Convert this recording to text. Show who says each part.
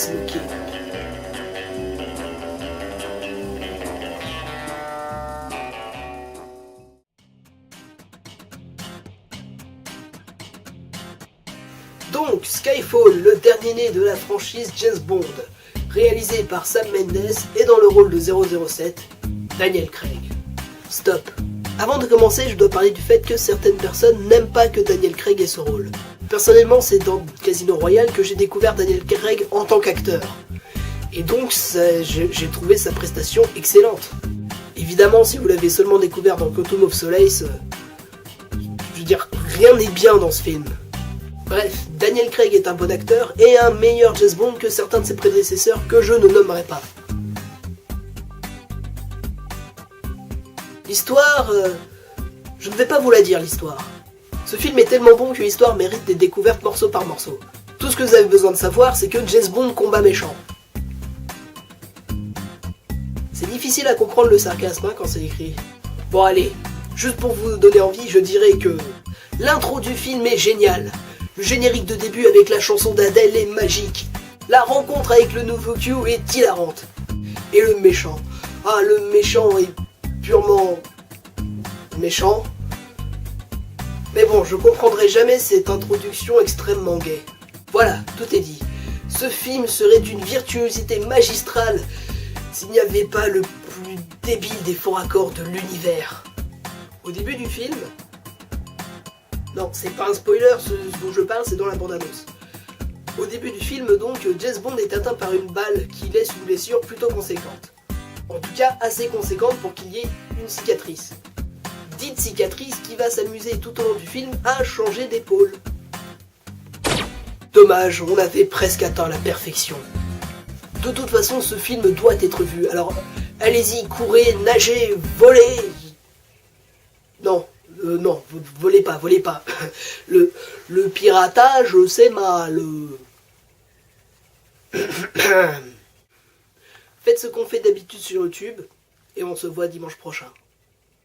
Speaker 1: Smoking. Donc, Skyfall, le dernier né de la franchise James Bond, réalisé par Sam Mendes et dans le rôle de 007, Daniel Craig. Stop. Avant de commencer, je dois parler du fait que certaines personnes n'aiment pas que Daniel Craig ait ce rôle. Personnellement, c'est dans Casino Royale que j'ai découvert Daniel Craig en tant qu'acteur. Et donc, j'ai trouvé sa prestation excellente. Évidemment, si vous l'avez seulement découvert dans Quantum of Solace, je veux dire, rien n'est bien dans ce film. Bref, Daniel Craig est un bon acteur et un meilleur James Bond que certains de ses prédécesseurs que je ne nommerai pas. L'histoire, je ne vais pas vous la dire l'histoire. Ce film est tellement bon que l'histoire mérite d'être découverte morceau par morceau. Tout ce que vous avez besoin de savoir, c'est que James Bond combat méchant. C'est difficile à comprendre le sarcasme quand c'est écrit. Bon allez, juste pour vous donner envie, je dirais que l'intro du film est géniale. Le générique de début avec la chanson d'Adèle est magique. La rencontre avec le nouveau Q est hilarante. Et le méchant. Ah, le méchant est purement méchant. Mais bon, je comprendrai jamais cette introduction extrêmement gay. Voilà, tout est dit. Ce film serait d'une virtuosité magistrale s'il n'y avait pas le plus débile des faux raccords de l'univers. Au début du film... Non, c'est pas un spoiler, ce dont je parle, c'est dans la bande-annonce. Au début du film, donc, James Bond est atteint par une balle qui laisse une blessure plutôt conséquente. En tout cas, assez conséquente pour qu'il y ait une cicatrice. Dite cicatrice qui va s'amuser tout au long du film à changer d'épaule. Dommage, on avait presque atteint la perfection. De toute façon, ce film doit être vu, alors allez-y, courez, nagez, volez... Non, volez pas. Le piratage, c'est mal. Faites ce qu'on fait d'habitude sur YouTube, et on se voit dimanche prochain.